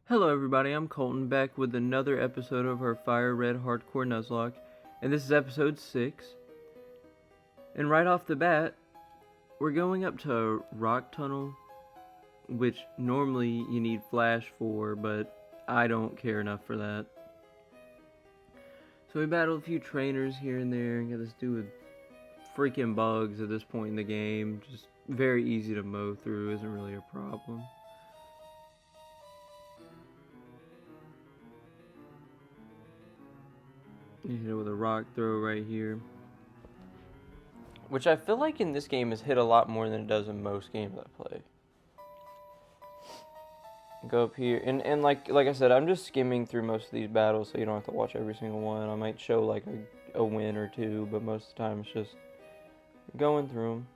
Hello everybody, I'm Colton back with another episode of our Fire Red Hardcore Nuzlocke, and this is episode 6. And right off the bat, we're going up to a rock tunnel, which normally you need flash for, but I don't care enough for that. So we battled a few trainers here and there, and got this dude with freaking bugs at this point in the game. Just very easy to mow through, isn't really a problem. You hit it with a rock throw right here. Which I feel like in this game is hit a lot more than it does in most games I play. Go up here, and like I said, I'm just skimming through most of these battles, so you don't have to watch every single one. I might show like a win or two, but most of the time it's just going through them.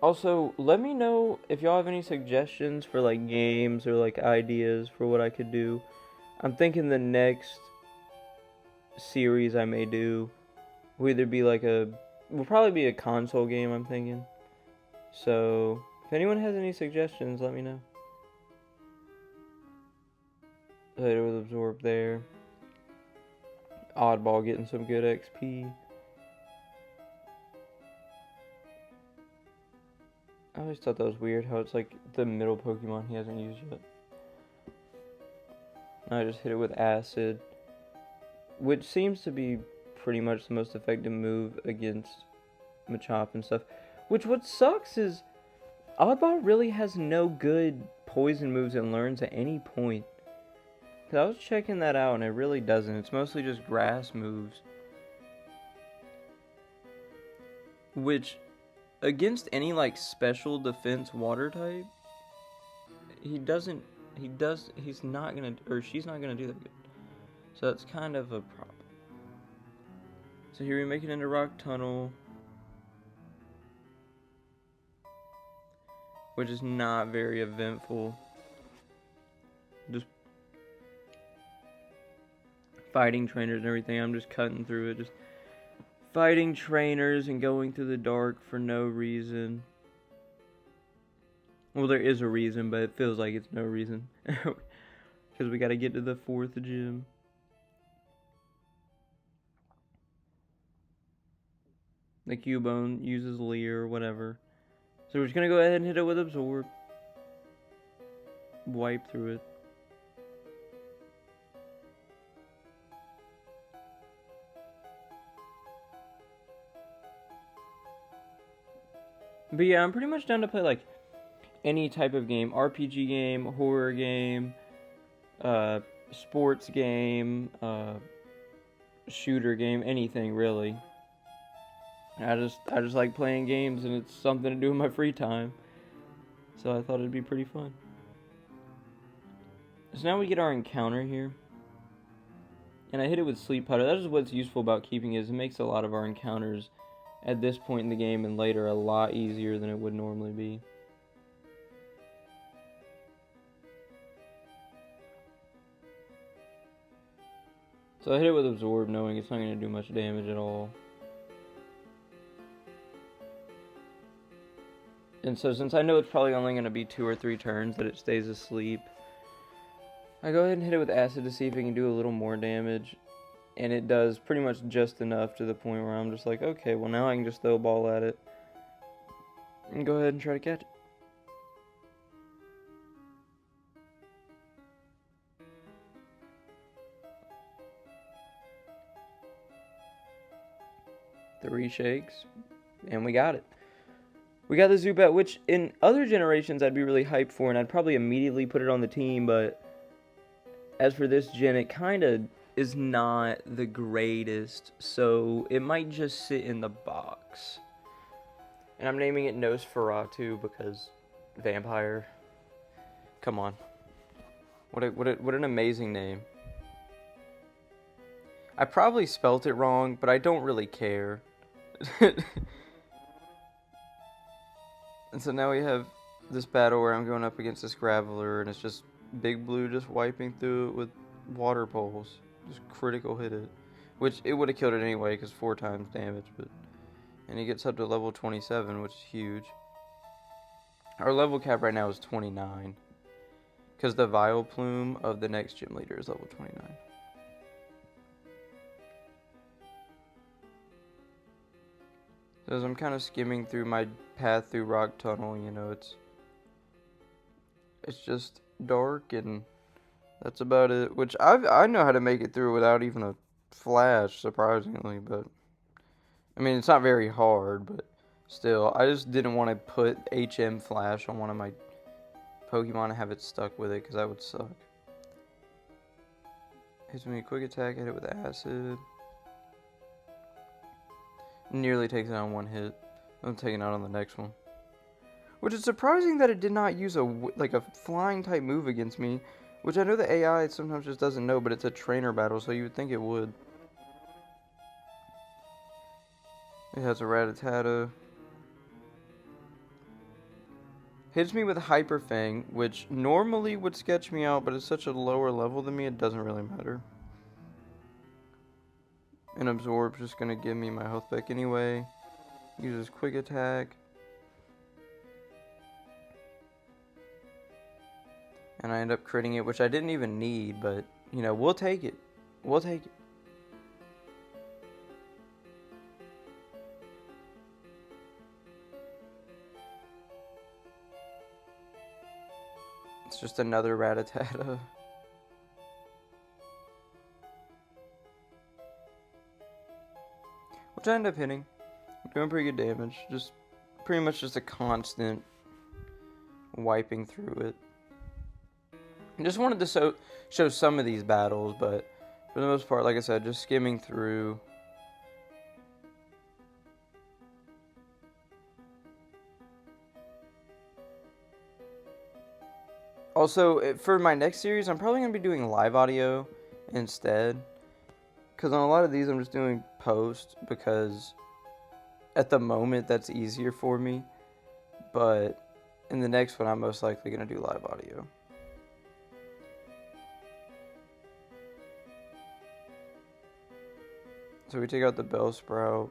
Also, let me know if y'all have any suggestions for like games or like ideas for what I could do. I'm thinking the next series I may do will either be like will probably be a console game, I'm thinking. So, if anyone has any suggestions, let me know. Hit it with absorb there. Oddball getting some good XP. I always thought that was weird how it's like the middle Pokemon he hasn't used yet. I just hit it with Acid, which seems to be pretty much the most effective move against Machop and stuff. Which what sucks is Oddball really has no good poison moves and learns at any point. Cause I was checking that out and it really doesn't. It's mostly just grass moves. Which, against any like special defense water type, he's not gonna, or she's not gonna do that good. So that's kind of a problem. So here we make it into Rock Tunnel, which is not very eventful. Just fighting trainers and everything. I'm just cutting through it, just fighting trainers and going through the dark for no reason. Well, there is a reason, but it feels like it's no reason. Because we gotta get to the 4th gym. The Cubone uses Leer or whatever. So we're just gonna go ahead and hit it with Absorb. Wipe through it. But yeah, I'm pretty much down to play like any type of game. RPG game, horror game, sports game, shooter game, anything really. I just like playing games, and it's something to do in my free time. So I thought it'd be pretty fun. So now we get our encounter here. And I hit it with Sleep Powder. That is what's useful about keeping it, is it makes a lot of our encounters at this point in the game and later a lot easier than it would normally be. So I hit it with Absorb, knowing it's not going to do much damage at all. And so since I know it's probably only going to be 2 or 3 turns that it stays asleep, I go ahead and hit it with Acid to see if it can do a little more damage. And it does pretty much just enough to the point where I'm just like, okay, well now I can just throw a ball at it and go ahead and try to catch it. Three shakes, and we got it. We got the Zubat, which in other generations I'd be really hyped for, and I'd probably immediately put it on the team, but as for this gen, it kind of is not the greatest, so it might just sit in the box. And I'm naming it Nosferatu because vampire. Come on. What an amazing name. I probably spelt it wrong, but I don't really care. And so now we have this battle where I'm going up against this Graveler, and it's just Big Blue just wiping through it with water poles. Just critical hit it. Which, it would have killed it anyway, because 4 times damage, but... And he gets up to level 27, which is huge. Our level cap right now is 29. Because the Vile Plume of the next gym leader is level 29. So as I'm kind of skimming through my path through Rock Tunnel, you know, it's just dark, and that's about it. Which I know how to make it through without even a flash, surprisingly. But I mean, it's not very hard, but still, I just didn't want to put HM flash on one of my Pokemon and have it stuck with it, because that would suck. Hits me a quick attack, hit it with acid. Nearly takes it on one hit. I'm taking it out on the next one. Which is surprising that it did not use a flying type move against me. Which I know the AI sometimes just doesn't know, but it's a trainer battle, so you would think it would. It has a Rattata. Hits me with Hyper Fang, which normally would sketch me out, but it's such a lower level than me, it doesn't really matter. And Absorb's just going to give me my health back anyway. Uses Quick Attack. And I end up critting it, which I didn't even need, but, you know, we'll take it. We'll take it. It's just another Rattata. Which I end up hitting. Doing pretty good damage. Just pretty much just a constant wiping through it. I just wanted to show some of these battles, but for the most part, like I said, just skimming through. Also, for my next series, I'm probably going to be doing live audio instead. Because on a lot of these, I'm just doing post because at the moment, that's easier for me. But in the next one, I'm most likely going to do live audio. So we take out the Bellsprout,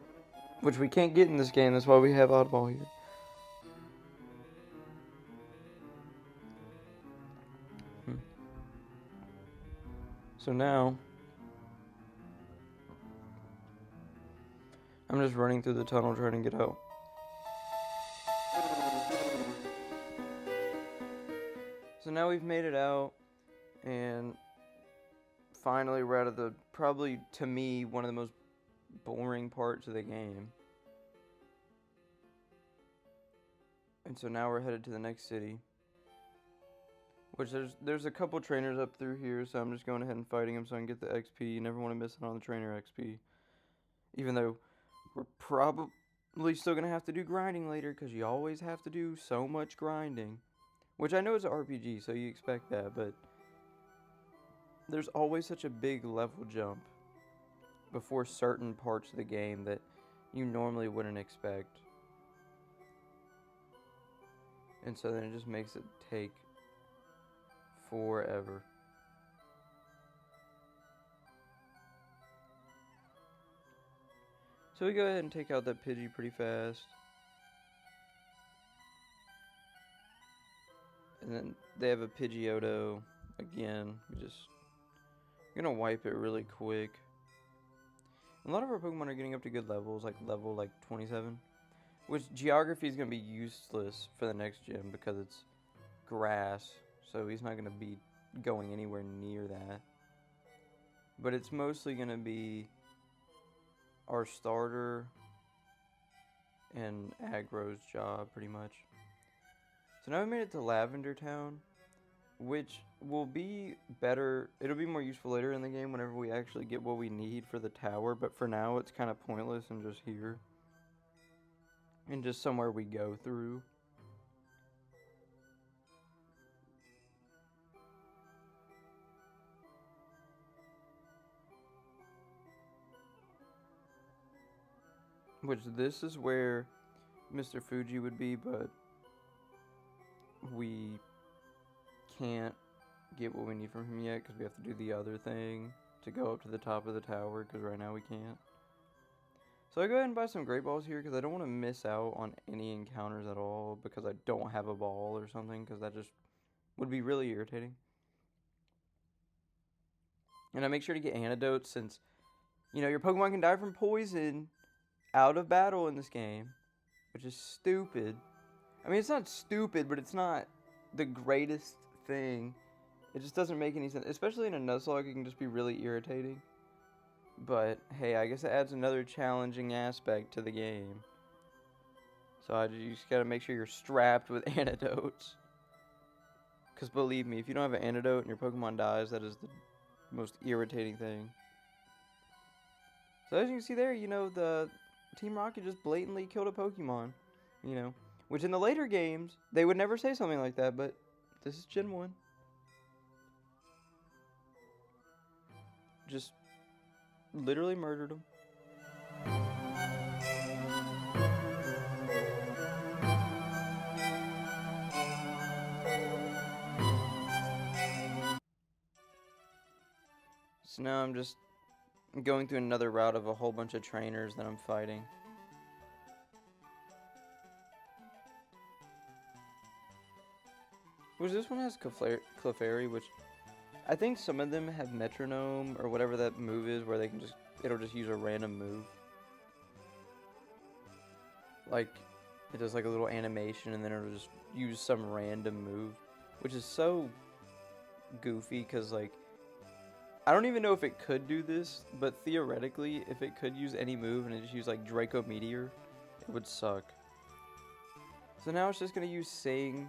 which we can't get in this game. That's why we have Oddball here. So now, I'm just running through the tunnel trying to get out. So now we've made it out, and finally we're out of the, probably to me, one of the most boring parts of the game. And so now we're headed to the next city. Which there's a couple trainers up through here, so I'm just going ahead and fighting them so I can get the XP. You never want to miss it on the trainer XP. Even though we're probably still going to have to do grinding later, because you always have to do so much grinding. Which I know is an RPG, so you expect that, but there's always such a big level jump before certain parts of the game that you normally wouldn't expect. And so then it just makes it take forever. So we go ahead and take out that Pidgey pretty fast. And then they have a Pidgeotto again. We're gonna wipe it really quick. A lot of our Pokemon are getting up to good levels, like level 27. Which Geography is gonna be useless for the next gym because it's grass. So he's not going to be going anywhere near that. But it's mostly going to be our starter and Aggro's job, pretty much. So now we made it to Lavender Town, which will be better. It'll be more useful later in the game whenever we actually get what we need for the tower. But for now, it's kind of pointless and just here. And just somewhere we go through. Which this is where Mr. Fuji would be, but we can't get what we need from him yet because we have to do the other thing to go up to the top of the tower because right now we can't. So I go ahead and buy some great balls here because I don't want to miss out on any encounters at all because I don't have a ball or something, because that just would be really irritating. And I make sure to get antidotes since, your Pokemon can die from poison out of battle in this game, which is stupid. I mean, it's not stupid, but it's not the greatest thing. It just doesn't make any sense, especially in a Nuzlocke. It can just be really irritating. But hey, I guess it adds another challenging aspect to the game. So you just gotta make sure you're strapped with antidotes. Because believe me, if you don't have an antidote and your Pokemon dies, that is the most irritating thing. So as you can see there, the Team Rocket just blatantly killed a Pokemon. Which in the later games, they would never say something like that, but this is Gen 1. Just literally murdered him. So now I'm just going through another route of a whole bunch of trainers that I'm fighting. Which this one has Clefairy, which I think some of them have Metronome or whatever that move is, where it'll just use a random move. Like, it does like a little animation and then it'll just use some random move, which is so goofy because, like, I don't even know if it could do this, but theoretically, if it could use any move and it just used like Draco Meteor, it would suck. So now it's just going to use Sing,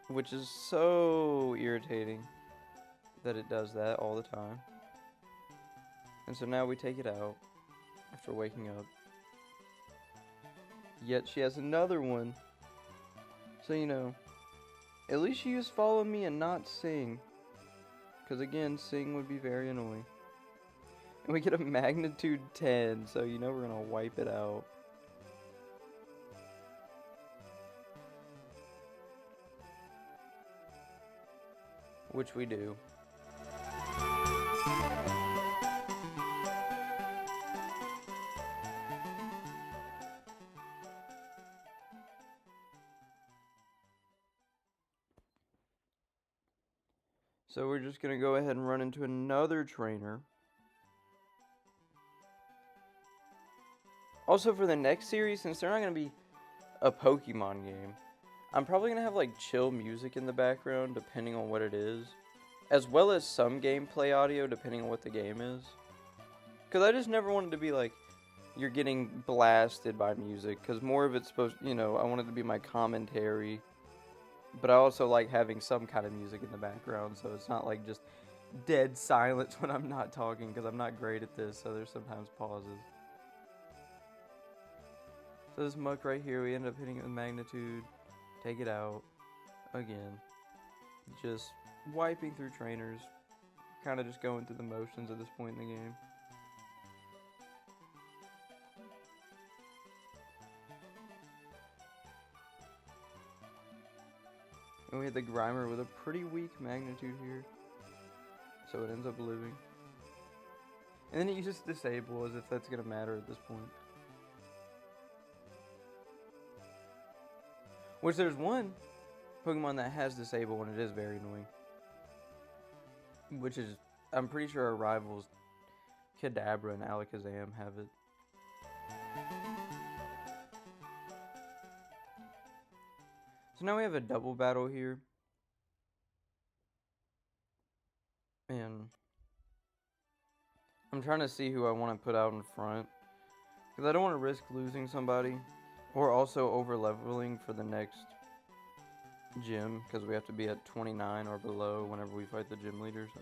which is so irritating that it does that all the time. And so now we take it out after waking up. Yet she has another one. So, at least she used Follow Me and not Sing. Because again, Sing would be very annoying. And we get a magnitude 10, so we're going to wipe it out. Which we do. So we're just going to go ahead and run into another trainer. Also for the next series, since they're not going to be a Pokemon game, I'm probably going to have like chill music in the background depending on what it is. As well as some gameplay audio depending on what the game is. Because I just never wanted to be like, you're getting blasted by music. Because more of it's supposed, I want it to be my commentary. But I also like having some kind of music in the background, so it's not like just dead silence when I'm not talking, because I'm not great at this, so there's sometimes pauses. So this muck right here, we end up hitting it with magnitude, take it out, again. Just wiping through trainers, kind of just going through the motions at this point in the game. And we hit the Grimer with a pretty weak magnitude here. So it ends up living. And then it uses Disable as if that's going to matter at this point. Which there's one Pokemon that has Disable and it is very annoying. Which is, I'm pretty sure our rivals Kadabra and Alakazam have it. So now we have a double battle here. And I'm trying to see who I want to put out in front. Because I don't want to risk losing somebody. Or also over leveling for the next gym. Because we have to be at 29 or below whenever we fight the gym leader. So.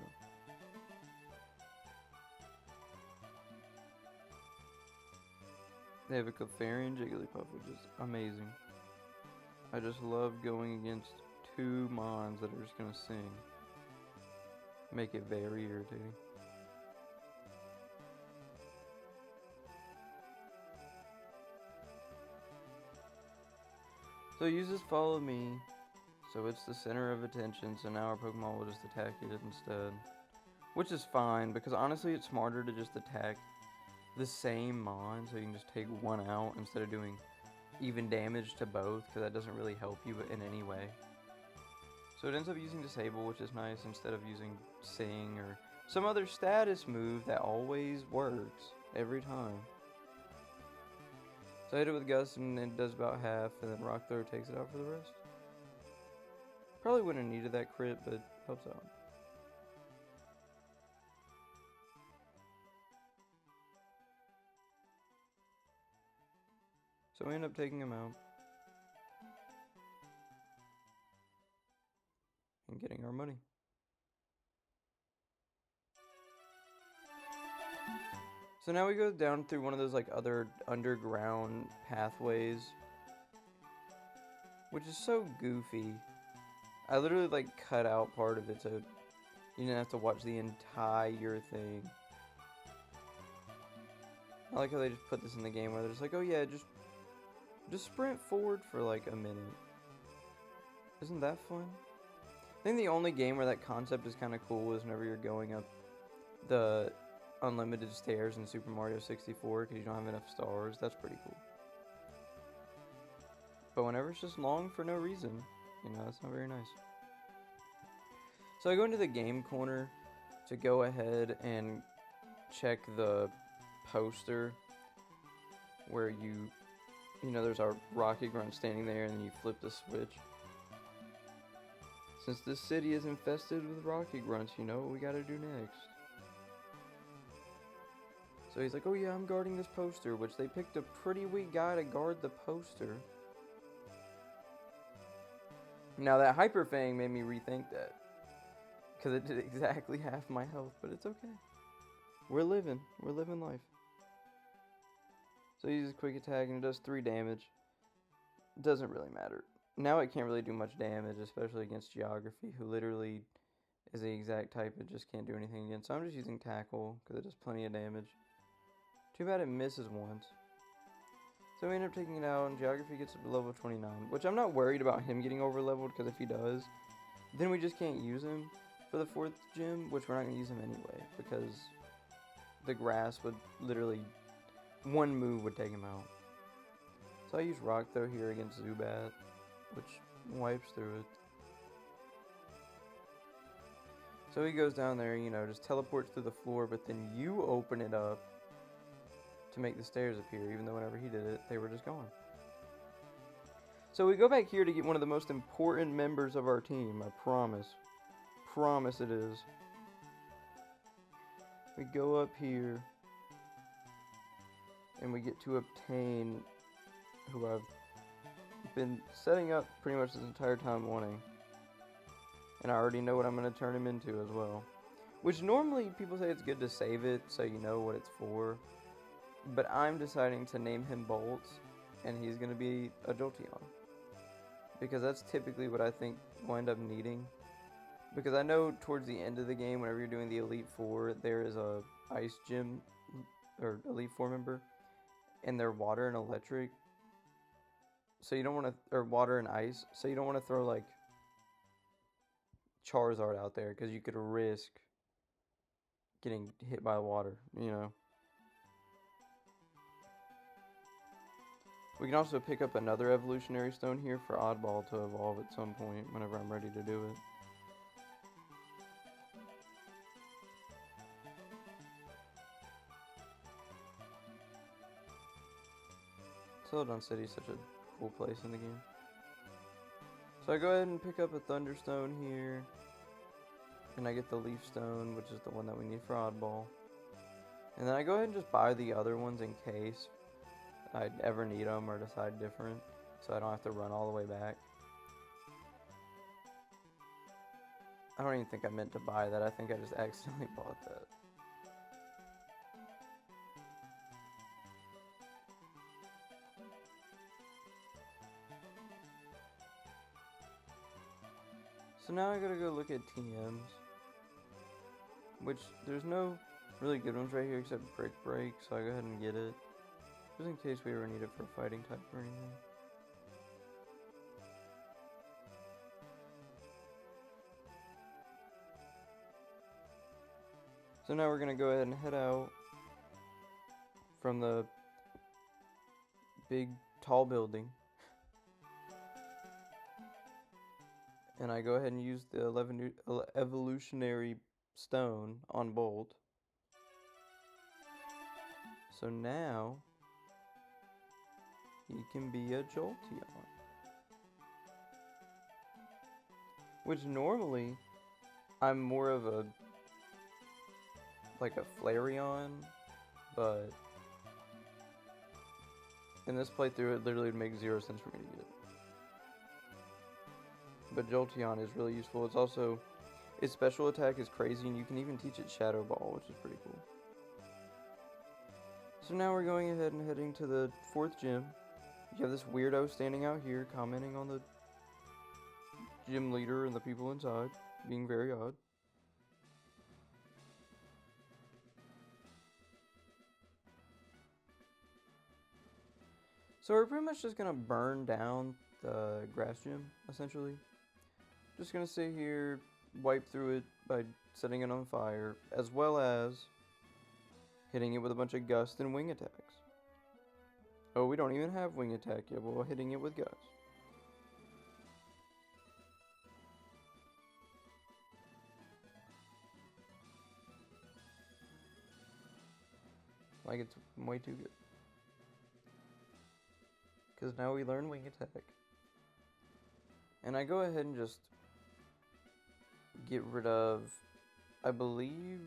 They have a Clefairy and Jigglypuff, which is amazing. I just love going against two Mons that are just going to sing. Make it very irritating. So it uses Follow Me, so it's the center of attention, so now our Pokemon will just attack it instead. Which is fine, because honestly it's smarter to just attack the same mon, so you can just take one out instead of doing even damage to both, because that doesn't really help you in any way. So it ends up using Disable, which is nice, instead of using Sing or some other status move that always works every time. So I hit it with Gust and it does about half, and then Rock Throw takes it out for the rest. Probably wouldn't have needed that crit, but helps out. So we end up taking him out. And getting our money. So now we go down through one of those like other underground pathways, which is so goofy. I literally like cut out part of it so you didn't have to watch the entire thing. I like how they just put this in the game where they're just like, oh yeah, just sprint forward for like a minute. Isn't that fun? I think the only game where that concept is kind of cool is whenever you're going up the unlimited stairs in Super Mario 64 because you don't have enough stars. That's pretty cool. But whenever it's just long for no reason, you know, that's not very nice. So I go into the game corner to go ahead and check the poster where you know, there's our rocket grunt standing there and then you flip the switch. Since this city is infested with rocket grunts, you know what we gotta do next. So he's like, oh yeah, I'm guarding this poster, which they picked a pretty weak guy to guard the poster. Now that Hyper Fang made me rethink that. Because it did exactly half my health, but it's okay. We're living life. So he uses quick attack and it does 3 damage. Doesn't really matter. Now it can't really do much damage, especially against Geography, who literally is the exact type it just can't do anything against. So I'm just using Tackle, because it does plenty of damage. Too bad it misses once. So we end up taking it out, and Geography gets up to level 29, which I'm not worried about him getting over-leveled, because if he does, then we just can't use him for the 4th gym, which we're not going to use him anyway, because the grass would literally, one move would take him out. So I use Rock Throw here against Zubat, which wipes through it. So he goes down there, you know, just teleports through the floor, but then you open it up to make the stairs appear, even though whenever he did it, they were just gone. So we go back here to get one of the most important members of our team, I promise. Promise it is. We go up here, and we get to obtain who I've been setting up pretty much this entire time wanting. And I already know what I'm going to turn him into as well. Which normally people say it's good to save it so you know what it's for. But I'm deciding to name him Bolts, and he's going to be a Jolteon. Because that's typically what I think we'll end up needing. Because I know towards the end of the game, whenever you're doing the Elite Four, there is a Ice Gym, or Elite Four member, and they're Water and Electric. So you don't want to, or Water and Ice, so you don't want to throw like Charizard out there, because you could risk getting hit by water, you know. We can also pick up another evolutionary stone here for Oddball to evolve at some point whenever I'm ready to do it. Celadon City is such a cool place in the game. So I go ahead and pick up a Thunderstone here. And I get the Leaf Stone, which is the one that we need for Oddball. And then I go ahead and just buy the other ones in case I'd ever need them or decide different. So I don't have to run all the way back. I don't even think I meant to buy that. I think I just accidentally bought that. So now I gotta go look at TMs. Which, there's no really good ones right here except Brick Break, so I go ahead and get it. Just in case we ever need it for a fighting type or anything. So now we're gonna go ahead and head out from the big tall building. And I go ahead and use the evolutionary stone on Bolt. So now he can be a Jolteon. Which normally I'm more of a like a Flareon, but in this playthrough it literally would make 0 sense for me to get it. But Jolteon is really useful. It's also, its special attack is crazy, and you can even teach it Shadow Ball, which is pretty cool. So now we're going ahead and heading to the 4th gym. You have this weirdo standing out here commenting on the gym leader and the people inside, being very odd. So we're pretty much just gonna burn down the grass gym, essentially. Just gonna sit here, wipe through it by setting it on fire, as well as hitting it with a bunch of gust and wing attacks. Oh, we don't even have wing attack yet, but we're hitting it with gust. Like it's way too good. Because now we learn wing attack. And I go ahead and just get rid of, I believe,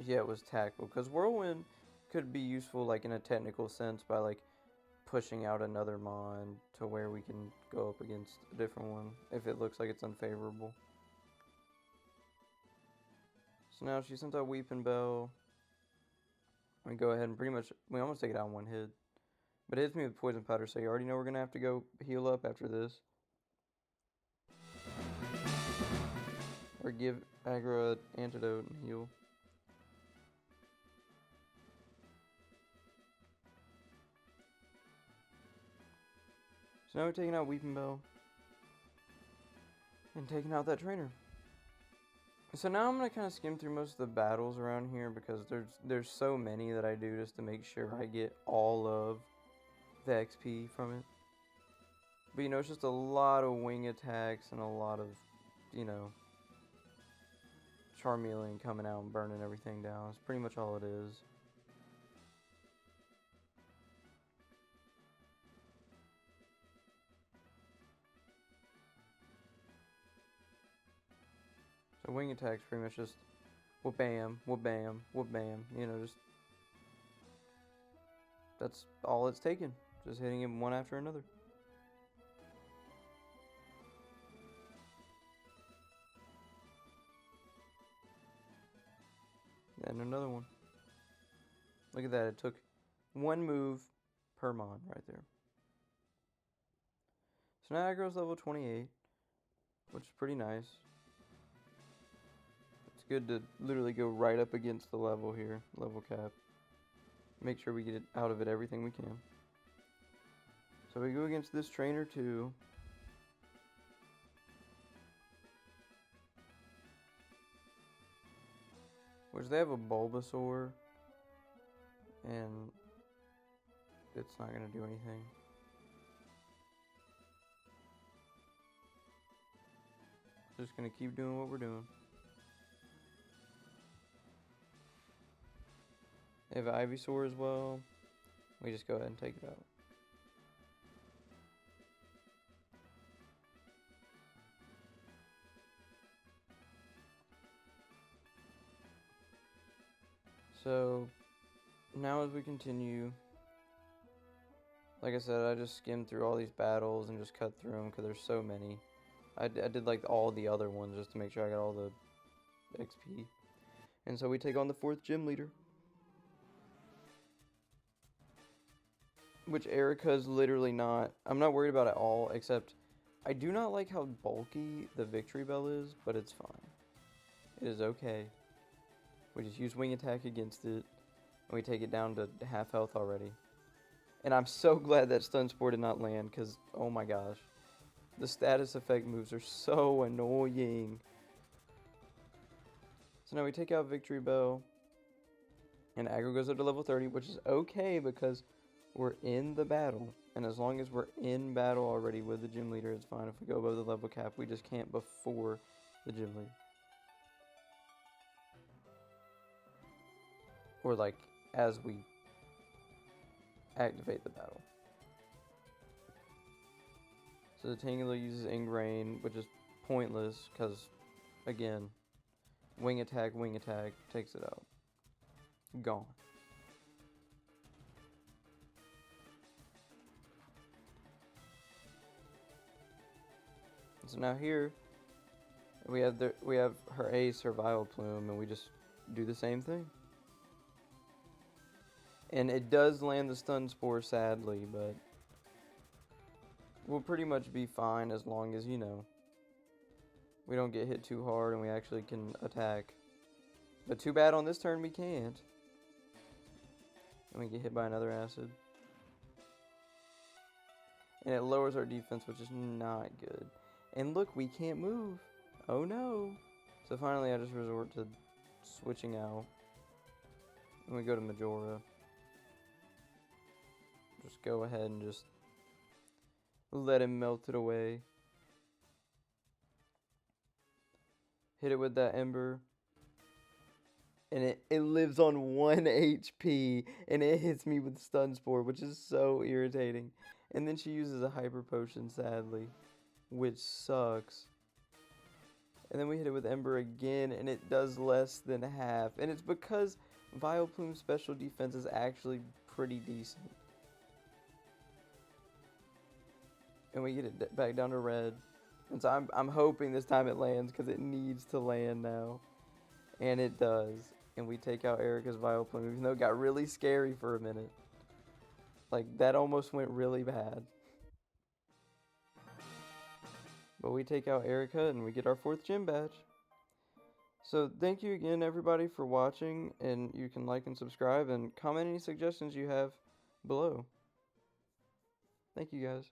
yeah, it was tackle. Because Whirlwind could be useful like in a technical sense by like pushing out another mon to where we can go up against a different one if it looks like it's unfavorable. So now she sent out Weeping Bell. We go ahead and pretty much, we almost take it out in one hit. But it hits me with Poison Powder, so you already know we're going to have to go heal up after this. Or give Aggro an antidote and heal. So now we're taking out Weeping Bell. And taking out that trainer. So now I'm going to kind of skim through most of the battles around here because there's so many that I do just to make sure I get all of the XP from it. But you know, it's just a lot of wing attacks and a lot of, you know, Charmeleon coming out and burning everything down. That's pretty much all it is. So wing attacks pretty much just whoop bam, whoop bam, whoop bam. You know, just that's all it's taken. Just hitting him one after another. And another one. Look at that. It took one move per mon right there. So now Aggro's level 28, which is pretty nice. It's good to literally go right up against the level here, level cap. Make sure we get out of it everything we can. So we go against this trainer too. Which they have a Bulbasaur. And it's not going to do anything. Just going to keep doing what we're doing. They have Ivysaur as well. We just go ahead and take it out. So now as we continue, like I said, I just skimmed through all these battles and just cut through them because there's so many. I did like all the other ones just to make sure I got all the XP. And so we take on the 4th gym leader. Which Erica's literally not, I'm not worried about at all, except I do not like how bulky the Victory Bell is, but it's fine. It is okay. We just use wing attack against it, and we take it down to half health already. And I'm so glad that Stun Spore did not land, because, oh my gosh. The status effect moves are so annoying. So now we take out Victory Bell. And aggro goes up to level 30, which is okay because we're in the battle. And as long as we're in battle already with the gym leader, it's fine. If we go above the level cap, we just can't before the gym leader. Or like as we activate the battle. So the Tangela uses Ingrain, which is pointless because, again, wing attack, takes it out. Gone. So now here we have her ace, her Vileplume, and we just do the same thing. And it does land the Stun Spore, sadly, but we'll pretty much be fine as long as, you know, we don't get hit too hard and we actually can attack. But too bad on this turn we can't. And we get hit by another acid. And it lowers our defense, which is not good. And look, we can't move. Oh no. So finally I just resort to switching out. And we go to Majora. Just go ahead and just let him melt it away. Hit it with that Ember. And it lives on 1 HP. And it hits me with Stun Spore, which is so irritating. And then she uses a Hyper Potion, sadly, which sucks. And then we hit it with Ember again, and it does less than half. And it's because Vileplume's special defense is actually pretty decent. And we get it back down to red. And so I'm hoping this time it lands because it needs to land now. And it does. And we take out Erica's Vileplume, even though it got really scary for a minute. Like, that almost went really bad. But we take out Erica and we get our 4th gym badge. So thank you again, everybody, for watching. And you can like and subscribe and comment any suggestions you have below. Thank you, guys.